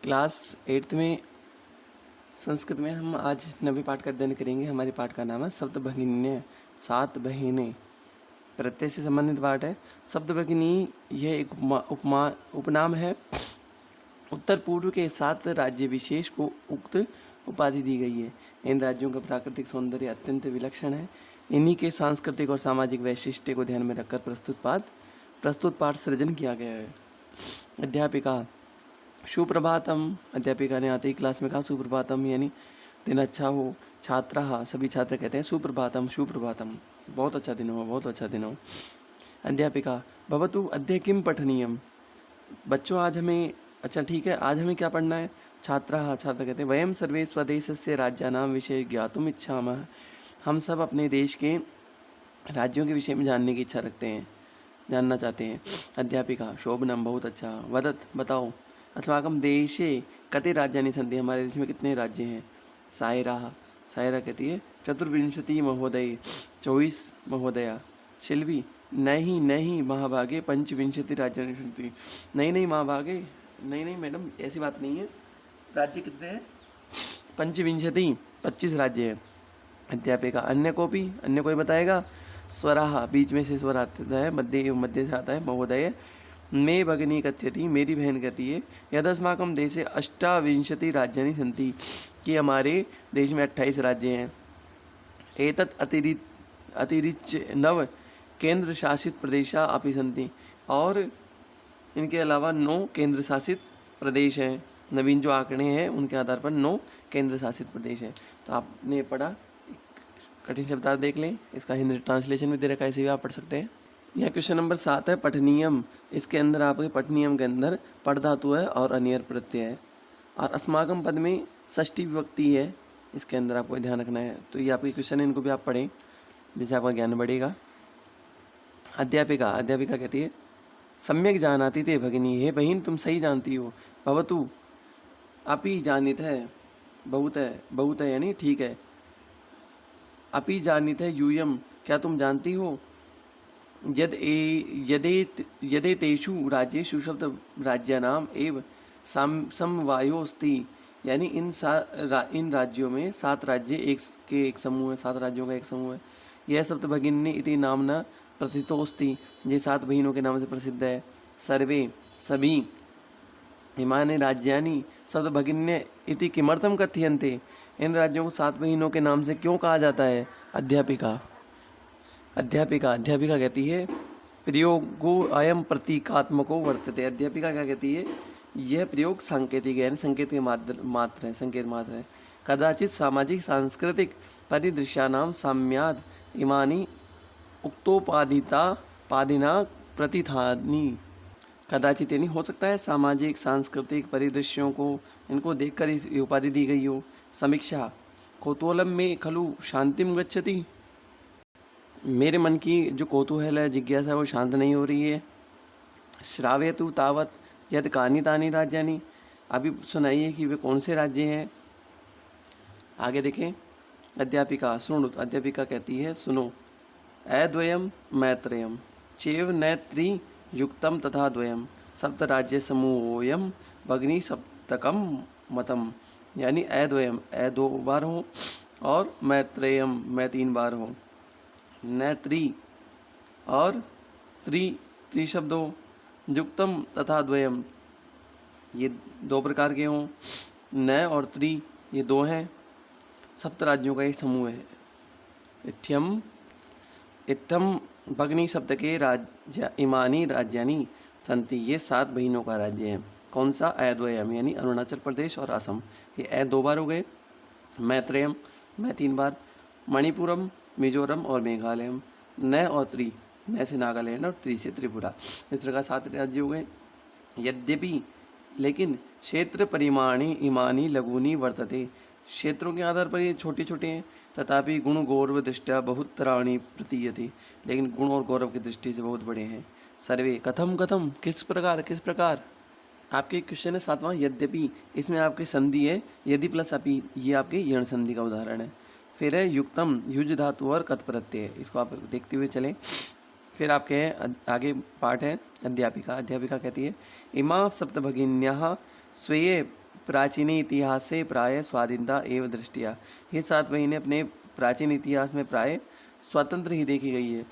Class 8th में संस्कृत में हम आज 9वें पाठ का अध्ययन करेंगे। हमारे पाठ का नाम है शब्द भगिनी, 7 बहिनें। प्रत्यय से संबंधित पाठ है। शब्द भगिनी यह एक उपनाम है। उत्तर पूर्व के 7 राज्य विशेष को उक्त उपाधि दी गई है। इन राज्यों का प्राकृतिक सौंदर्य अत्यंत विलक्षण है। इन्हीं के सांस्कृतिक और सामाजिक वैशिष्ट्य को ध्यान में रखकर प्रस्तुत पाठ सृजन किया गया है। अध्यापिका सुप्रभातम। अध्यापिका ने आते ही क्लास में कहा सुप्रभातम, यानी दिन अच्छा हो। छात्रा, सभी छात्र कहते हैं सुप्रभातम सुप्रभातम, बहुत अच्छा दिन हो, बहुत अच्छा दिन हो। अध्यापिका भवतु अद्य किम पठनीयम। बच्चों आज हमें, अच्छा ठीक है, आज हमें क्या पढ़ना है। छात्र कहते हैं वयम सर्वे स्वदेशस्य राज्यानां विषय ज्ञातुम इच्छामः। हम सब अपने देश के राज्यों के विषय में जानने की इच्छा रखते हैं, जानना चाहते हैं। अध्यापिका शोभनम, बहुत अच्छा। वदत, बताओ। अस्माकं देशे कति राज्यानि सन्ति। हमारे देश में कितने राज्य हैं। सायरा कहती है चतुर्विंशति महोदय, 24 महोदया। शिल्वी नहीं महाभागे पंचविंशति राज्यानि सन्ति। नहीं महाभागे, नहीं मैडम, ऐसी बात नहीं है। राज्य कितने हैं। पंचविंशति, 25 राज्य हैं। अध्यापिका अन्य कोई बताएगा। स्वराः, बीच में से स्वर आता है, मध्य से आता है। महोदय मे भगिनी कथ्यति, मेरी बहन कहती है यदस्माकं देशे 28 राज्यानि सन्ति, कि हमारे देश में 28 राज्य हैं। एतत् अतिरिच्य 9 केंद्र शासित प्रदेशा अपि सन्ति, और इनके अलावा 9 केंद्र शासित प्रदेश हैं। नवीन जो आंकड़े हैं उनके आधार पर 9 केंद्र शासित प्रदेश हैं। तो आपने पढ़ा, कठिन शब्दार्थ देख लें, इसका हिंदी ट्रांसलेशन भी दे रखा है, इसे भी आप पढ़ सकते हैं। यह क्वेश्चन नंबर 7 है, पठनीयम। इसके अंदर आपके पठनीयम के अंदर पठ धातु है और अनियर प्रत्यय है, और अस्माकम पद में षष्ठी विभक्ति है। इसके अंदर आपको ध्यान रखना है। तो ये आपके क्वेश्चन है, इनको भी आप पढ़ें, जिससे आपका ज्ञान बढ़ेगा। अध्यापिका कहती है सम्यक जानाति ते भगिनी, हे बहन तुम सही जानती हो। भवतु अपि जानित है, बहुत है यानी ठीक है। अपि जानित है यूयम, क्या तुम जानती हो। यदेतेषु राज्येषु शब्द राज्यानाम एव समवायोस्ति, यानी इन राज्यों में 7 राज्य एक समूह है, 7 राज्यों का एक समूह है। यह सप्त भगिनी इति नामना प्रथितोस्ति, ये 7 बहनों के नाम से प्रसिद्ध है। सर्वे, सभी। इमानि राज्यानि सप्त भगिन्य इति किमर्थम कथ्यन्ते, इन राज्यों को 7 बहनों के नाम से क्यों कहा जाता है। अध्यापिका कहती है प्रयोगो अयम प्रतीकात्मको वर्तते। अध्यापिका क्या कहती है, यह प्रयोग सांकेतिक है, संकेत के मात्र है। कदाचित सामाजिक सांस्कृतिक परिदृश्यानां साम्याद इमानी उक्तोपादिना प्रतिथानी। कदाचित यानी हो सकता है सामाजिक सांस्कृतिक परिदृश्यों को, इनको देखकर इस उपाधि दी गई हो। समीक्षा कौतूहलम में खलु शांतिम गच्छति, मेरे मन की जो कौतूहल है, जिज्ञासा है, वो शांत नहीं हो रही है। श्रावयतु तावत यद कानि तानि राज्यानि, अभी सुनाइए कि वे कौन से राज्य हैं। आगे देखें। अध्यापिका अध्यापिका कहती है सुनो। अद्वयम मैत्रेयम चेव नैत्री युक्तम तथा द्वयम सप्त राज्य समूहोयम भगिनी सप्तकम मतम, यानी अद्वयम, 2 बार हो, और मैत्रेयम, मैं 3 बार हो। नैत्री और त्रि शब्द हो। युक्तम तथा द्वयम, ये 2 प्रकार के हों। न और त्रि, ये 2 हैं। सप्त राज्यों का एक समूह है। इत्थम भगिनी सप्तके राज्य इमानी राज्यानि सन्ति, ये 7 बहनों का राज्य है। कौन सा। अद्वयम, यानी अरुणाचल प्रदेश और असम, ये 2 बार हो गए। मैत्रेयम, मैं 3 बार। मणिपुरम, मिजोरम और मेघालयम। न और त्रि, न से नागालैंड और त्रि से त्रिपुरा। इस प्रकार 7 राज्य हो गए। यद्यपि, लेकिन क्षेत्र परिमाणी इमानी लघुनी वर्तते, क्षेत्रों के आधार पर ये छोटे छोटे हैं। तथापि गुण गौरव दृष्टया बहुतराणि प्रतीयते, लेकिन गुण और गौरव की दृष्टि से बहुत बड़े हैं। सर्वे कथम, किस प्रकार। आपके क्वेश्चन है 7वां, यद्यपि, इसमें आपके संधि है यदि प्लस अपि, ये आपके यण संधि का उदाहरण है। फिर है युक्तम, युज धातु और कत प्रत्यय, इसको आप देखते हुए चलें। फिर आपके आगे पाठ है अध्यापिका कहती है इमा सप्त भगिन्याः स्वीये प्राचीने इतिहासे प्राय स्वाधीनता एवं दृष्टिया। ये 7 महीने अपने प्राचीन इतिहास में प्राय स्वतंत्र ही देखी गई है।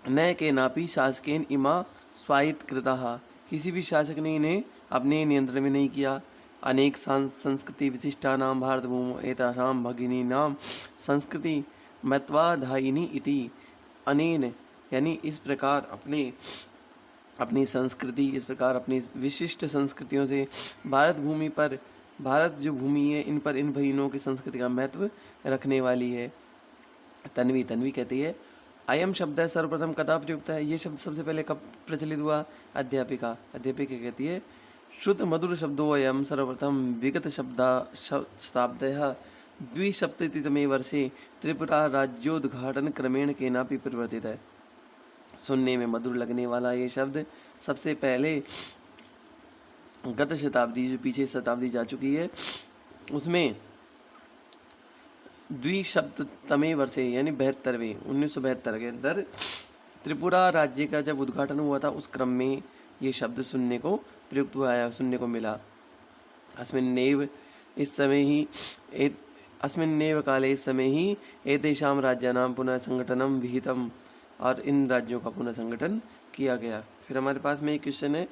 न केनापि शासकेन इमा स्वायत्तकृताः, किसी भी शासक ने इन्हें अपने नियंत्रण में नहीं किया। अनेक संस्कृति विशिष्टानां भारतभूमौ एतासां भगिनीनां संस्कृति महत्वाधायिनी इति। अनेन यानी इस प्रकार अपनी संस्कृति, इस प्रकार अपनी विशिष्ट संस्कृतियों से भारत भूमि पर, भारत जो भूमि है इन पर इन बहनों की संस्कृति का महत्व रखने वाली है। तन्वी कहती है अयम शब्द है सर्वप्रथम कदा प्रयुक्त है, ये शब्द सबसे पहले कब प्रचलित हुआ। अध्यापिका कहती है शुद्ध मधुर शब्दों अयम सर्वप्रथम विगत शताब्दयः द्विसप्ततितमे वर्षे त्रिपुरा राज्योद्घाटन क्रमेण केनापि परिवर्तित है। सुनने में मधुर लगने वाला ये शब्द सबसे पहले गत शताब्दी, जो पीछे शताब्दी जा चुकी है, उसमें द्विसप्ततमे वर्षे यानी 72वें 1972 के अंदर त्रिपुरा राज्य का जब उद्घाटन हुआ था, उस क्रम में ये शब्द सुनने को प्रयुक्त हुआ है, सुनने को मिला। अस्मिन्नेव काले इस समय ही एतेषां राज्यानां पुनः संगठनम विहितम, और इन राज्यों का पुनः संगठन किया गया। फिर हमारे पास में एक क्वेश्चन है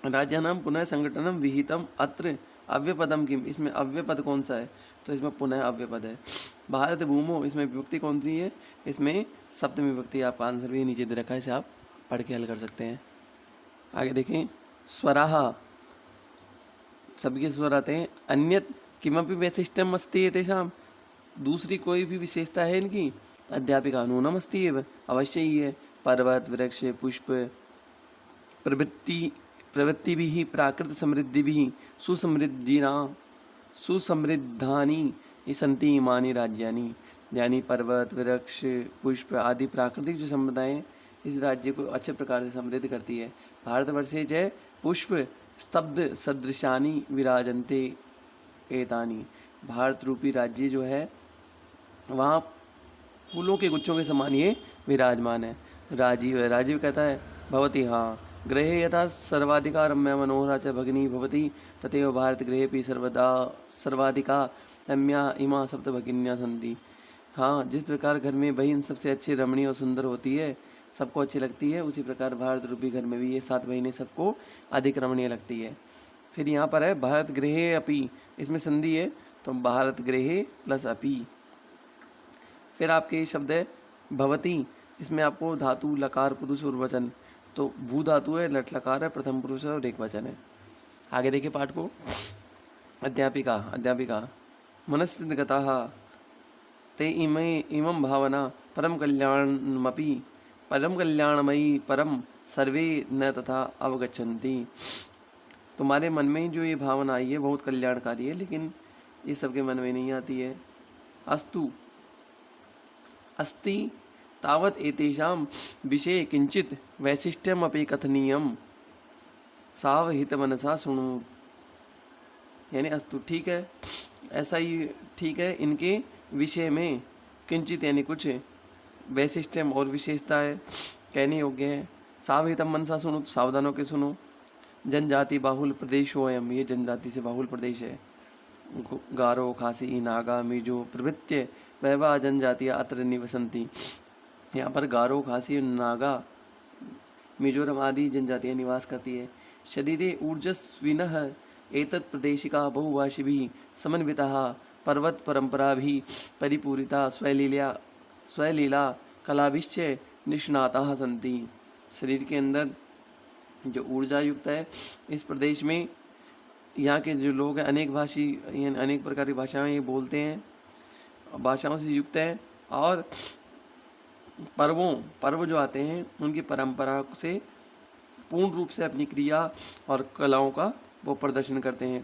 राज्यानां पुनः संगठनम विहितम अत्र अव्यपदम किम, इसमें अव्यपद कौन सा है, तो इसमें पुनः अव्यपद है। भारत भूमो, इसमें विभक्ति कौन सी है, इसमें सप्तमी विभक्ति। आपका आंसर भी नीचे दे रखा है, इसे आप पढ़ के हल कर सकते हैं। आगे देखें स्वराः, सबके स्वर आते हैं। अन्यत किमपि वैशिष्ट्यम अस्ति एतेषां, दूसरी कोई भी विशेषता है इनकी। अध्यापिका नूनम अस्ति एव, अवश्य ही है। पर्वत वृक्ष पुष्प प्रवृत्तिभिः प्राकृत समृद्धिभिः सुसमृद्धानि सन्ति इमानि राज्यानि, यानी पर्वत वृक्ष पुष्प आदि प्राकृतिक जो संपदाएं इस राज्य को अच्छे प्रकार से समृद्ध करती है। भारतवर्षे च पुष्प स्तब्ध सदृशानि विराजन्ते एतानि, भारत रूपी राज्य जो है वहाँ फूलों के गुच्छों के समान ये विराजमान है। राजीव कहता है भवती हाँ गृहे यथा सर्वाधिका रम्या मनोहरा च भगिनी भवती तथैव भारत गृहेपि सर्वाधिका रम्या इमा सप्त भगिन्या सन्ति। हाँ, जिस प्रकार घर में बहन सबसे अच्छी रमणीय और सुंदर होती है, सबको अच्छी लगती है, उसी प्रकार भारत रूपी घर में भी ये 7 महीने सबको अधिक रमणीय लगती है। फिर यहाँ पर है भारत गृहे अपि, इसमें संधि है तो भारत गृहे प्लस अपि। फिर आपके शब्द है भवती, इसमें आपको धातु लकार पुरुष और वचन, तो भू धातु है, लट लकार है, प्रथम पुरुष है और एक वचन है। आगे देखिए पाठ को। अध्यापिका मनस्सिद्धगताः ते इमं भावना परम कल्याणमयी परम सर्वे न तथा अवगच्छन्ति। तुम्हारे मन में जो ये भावना आई है बहुत कल्याणकारी है, लेकिन ये सबके मन में नहीं आती है। अस्ति तावत एतेषां विषये किंचित वैशिष्ट्यम अपि कथनीयम सावहित मनसा सुनु, यानी अस्तु ठीक है, ऐसा ही ठीक है, इनके विषय में किंचित यानी कुछ वैशिष्ट्यम और विशेषता है कहने योग्य है। सावहितम मनसा सुनो, तो सावधान होकर सुनो। जनजाति बाहुल प्रदेश हो अयम, ये जनजाति से बाहुल प्रदेश है। गारो खासी नागा मिजो प्रभृत्य वैवा जनजातियाँ अत्र निवसन्ति, यहाँ पर गारो खासी नागा मिजोरम आदि जनजातियाँ निवास करती है। शरीरे ऊर्जस्विनः एतत् प्रदेशिका बहुभाषिभिः समन्विताः पर्वत परंपराभिः परिपूरिता स्वलीला कलाभिश्च निष्णाताः सन्ति। शरीर के अंदर जो ऊर्जा युक्त है, इस प्रदेश में यहाँ के जो लोग हैं अनेक प्रकार की भाषाएं ये बोलते हैं, भाषाओं से युक्त हैं, और पर्व जो आते हैं उनकी परंपरा से पूर्ण रूप से अपनी क्रिया और कलाओं का वो प्रदर्शन करते हैं।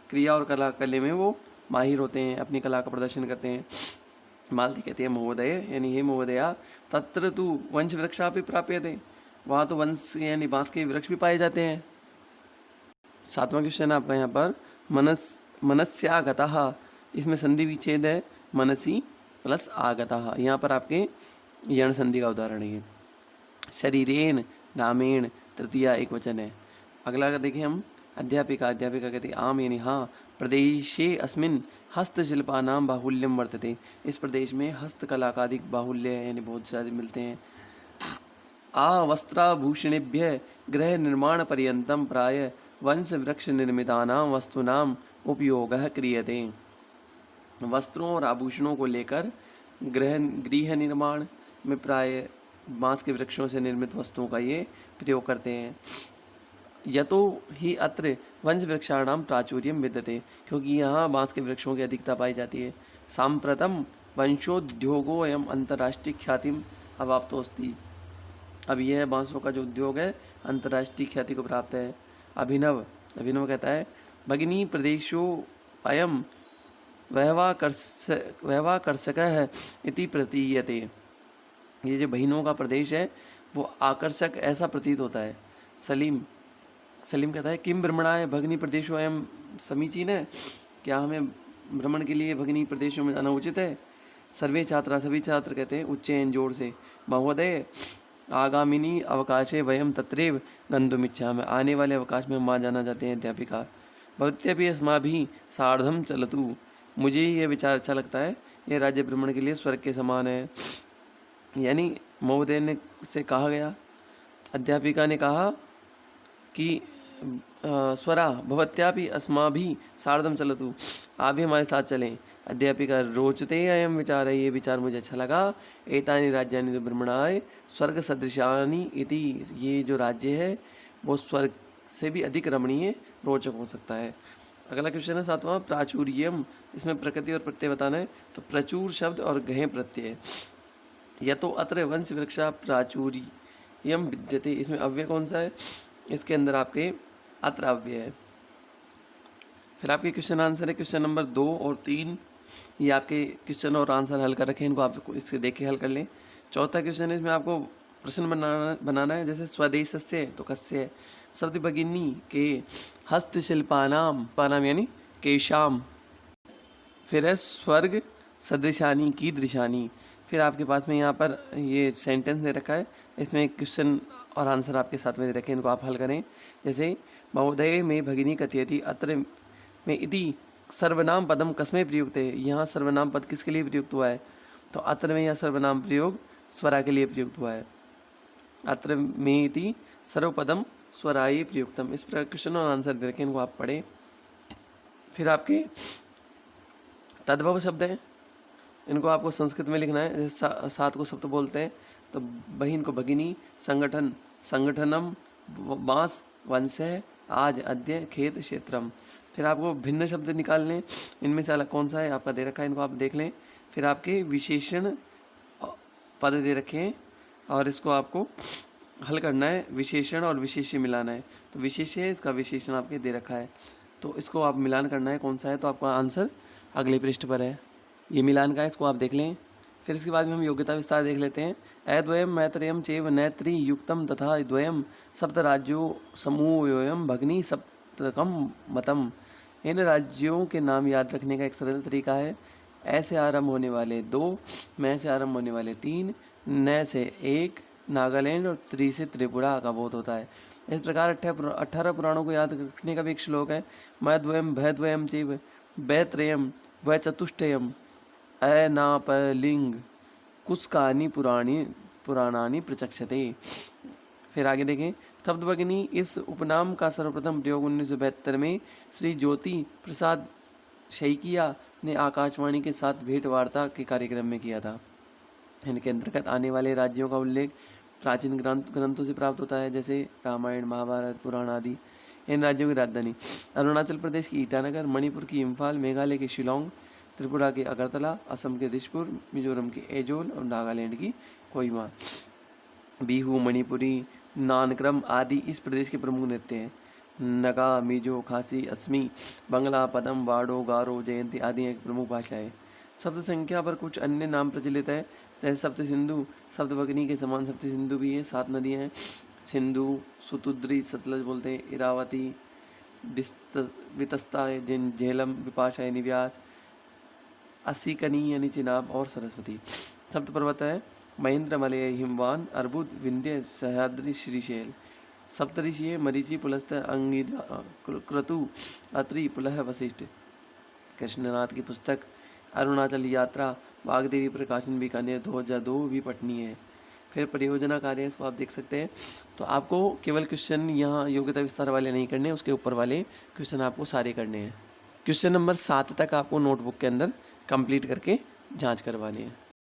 क्रिया और कला में वो माहिर होते हैं, अपनी कला का प्रदर्शन करते हैं। मालती कहती है महोदय, यानी हे महोदया, तत्र तु वंश वृक्षापि प्राप्यते, वहाँ तो वंश यानी बांस के वृक्ष भी पाए जाते हैं। 7वां क्वेश्चन है आपका यहाँ पर मनस्यागतः, इसमें संधि विच्छेद है, मनसी प्लस आगतः, यहाँ पर आपके यण संधि का उदाहरण है। शरीरेन रामेण, तृतीया एक वचन है। अगला का देखें हम, अध्यापिका कहती आम यानी हाँ, प्रदेशे अस्मिन् हस्तशिल्पानां बाहुल्यम वर्तते, इस प्रदेश में हस्तकला का अधिक बाहुल्य है यानी बहुत ज़्यादा मिलते हैं। वस्त्राभूषणेभ्यः गृह निर्माण पर्यन्तं प्राय वंश वृक्ष निर्मितानां वस्तूनां उपयोगः क्रियते। वस्त्रों और आभूषणों को लेकर गृह निर्माण में प्राय बांस के वृक्षों से निर्मित वस्तुओं का ये प्रयोग करते हैं। यतो ही अत्र वंश वृक्षाणां प्राचुर्यं विद्यते, क्योंकि यहाँ बांस के वृक्षों की अधिकता पाई जाती है। सांप्रतम वंशोद्योगो अयम अंतर्राष्ट्रीय ख्यातिम अवाप्तोस्ति, अब यह बांसों का जो उद्योग है अंतर्राष्ट्रीय ख्याति को प्राप्त है। अभिनव कहता है भगिनी प्रदेशो अयम वैवाकर्षकः इति प्रतीयते, ये जो बहिनों का प्रदेश है वो आकर्षक ऐसा प्रतीत होता है। सलीम कहता है किम भ्रमणाय भगिनी प्रदेशो अयम समीचीन है, क्या हमें भ्रमण के लिए भगिनी प्रदेशों में जाना उचित है। सभी छात्र कहते हैं उच्चैन जोर से, महोदय आगामिनी अवकाशे वयम तत्रैव गन्तुमिच्छामः, आने वाले अवकाश में हम वहाँ जाना चाहते हैं। अध्यापिका भवत्यपि अस्माभिः सार्धं चलतु, मुझे ये विचार अच्छा लगता है, यह राज्य भ्रमण के लिए स्वर्ग के समान है। यानी महोदय ने से कहा गया, अध्यापिका ने कहा कि स्वरा भवत्यापि अस्माभिः सार्धं चलतु, आप भी हमारे साथ चलें। अध्यापिका रोचते अयम विचार है, ये विचार मुझे अच्छा लगा। एतानि राज्यानि भ्रमणाय स्वर्ग सदृशानि इति, ये जो राज्य है वो स्वर्ग से भी अधिक रमणीय रोचक हो सकता है। अगला क्वेश्चन है 7वां, प्राचुर्यम, इसमें प्रकृति और प्रत्यय बताना है। तो प्रचुर शब्द और गहें प्रत्यय। यतो अत्र वंश वृक्षा प्राचुर्यम विद्यते, इसमें अव्यय कौन सा है, इसके अंदर आपके अत्र अव्यय है। फिर आपके क्वेश्चन आंसर है क्वेश्चन नंबर 2 और 3, ये आपके क्वेश्चन और आंसर हल कर रखे हैं, इनको आप इससे देख के हल कर लें। चौथा क्वेश्चन है, इसमें आपको प्रश्न बनाना है, जैसे स्वदेशस्य तो कस्य, शब्द भगिनी के हस्तशिल्पानाम यानी केशाम, फिर है स्वर्ग सदृशानी की दृशानी। फिर आपके पास में यहाँ पर ये सेंटेंस दे रखा है, इसमें क्वेश्चन और आंसर आपके साथ में दे रखे हैं, इनको आप हल करें। जैसे महोदय में भगिनी कथयति अत्र में इति सर्वनाम पदम कस्मै प्रयुक्त है, यहाँ सर्वनाम पद किसके लिए प्रयुक्त हुआ है, तो अत्र में यह सर्वनाम प्रयोग स्वरा के लिए प्रयुक्त हुआ है। अत्र में इति सर्वपदम स्वराय प्रयुक्तम, इस प्रकार क्वेश्चन और आंसर दे रखे हैं, इनको आप पढ़ें। फिर आपके तद्भव शब्द हैं, इनको आपको संस्कृत में लिखना है। जैसे 7 को सप्त बोलते हैं, तो बहिन को भगिनी, संगठन संगठनम, बांस वंश है, आज अद्य खेत क्षेत्रम। फिर आपको भिन्न शब्द निकालने, इनमें से अलग कौन सा है आपका दे रखा है, इनको आप देख लें। फिर आपके विशेषण पद दे रखे हैं और इसको आपको हल करना है, विशेषण और विशेष्य मिलाना है। तो विशेष्य है, इसका विशेषण आपके दे रखा है, तो इसको आप मिलान करना है कौन सा है, तो आपका आंसर अगले पृष्ठ पर है, ये मिलान का है, इसको आप देख लें। फिर इसके बाद में हम योग्यता विस्तार देख लेते हैं। अद्वयम मैत्रेयम चैव नैत्री युक्तम तथा द्वयम सप्त राज्यों समूहोयम भगनी सप्तकम मतम, इन राज्यों के नाम याद रखने का एक सरल तरीका है। ऐसे आरंभ होने वाले 2, मैं से आरंभ होने वाले 3, न से 1, नागालैंड और त्रि से त्रिपुरा का बोध होता है। इस प्रकार 18 पुराणों को याद रखने का भी एक श्लोक है। मद्वयम भयद्वयम चैव वैत्रयम वै चतुष्टयम अनापलिंग कुस्कानी पुराणानि प्रचक्षते। फिर आगे देखें, शब्द भगिनी इस उपनाम का सर्वप्रथम प्रयोग 1972 में श्री ज्योति प्रसाद शैकिया ने आकाशवाणी के साथ भेंट वार्ता के कार्यक्रम में किया था। इनके अंतर्गत आने वाले राज्यों का उल्लेख प्राचीन ग्रंथों से प्राप्त होता है, जैसे रामायण, महाभारत, पुराण आदि। इन राज्यों की राजधानी अरुणाचल प्रदेश की ईटानगर, मणिपुर की इम्फाल, मेघालय की शिलोंग, त्रिपुरा के अगरतला, असम के दिसपुर, मिजोरम के एजोल और नागालैंड की कोहिमा। बिहू, मणिपुरी, नानक्रम आदि इस प्रदेश के प्रमुख नृत्य हैं। नगा, मिजो, खासी, असमी, बंगला, पदम, वाडो, गारो, जयंती आदि एक प्रमुख भाषाएं। शब्द संख्या पर कुछ अन्य नाम प्रचलित है, जैसे सप्त सिंधु, शब्द भगिनी के समान सप्त सिंधु भी हैं, 7 नदियाँ हैं। सिंधु, सुतुद्री, सतलज बोलते हैं, इरावती, वितस्ता, झेलम, विपाशा यानी व्यास, असीकनी यानी चिनाब और सरस्वती। सप्त पर्वत है, महेंद्र, मलय, हिमवान, अर्बुद, विंध्य, सह्याद्री, श्रीशैल। सप्तऋषि मरीचि पुलस्त अंगिरा क्रतु अत्रि पुलह वशिष्ठ। कृष्णनाथ की पुस्तक अरुणाचल यात्रा वागदेवी प्रकाशन बीकानेर 2002 भी पठनीय है। फिर परियोजना कार्य है, इसको आप देख सकते हैं। तो आपको केवल क्वेश्चन यहाँ योग्यता विस्तार वाले नहीं करने, उसके ऊपर वाले क्वेश्चन आपको सारे करने हैं। क्वेश्चन नंबर 7 तक आपको नोटबुक के अंदर कंप्लीट करके जांच करवानी है।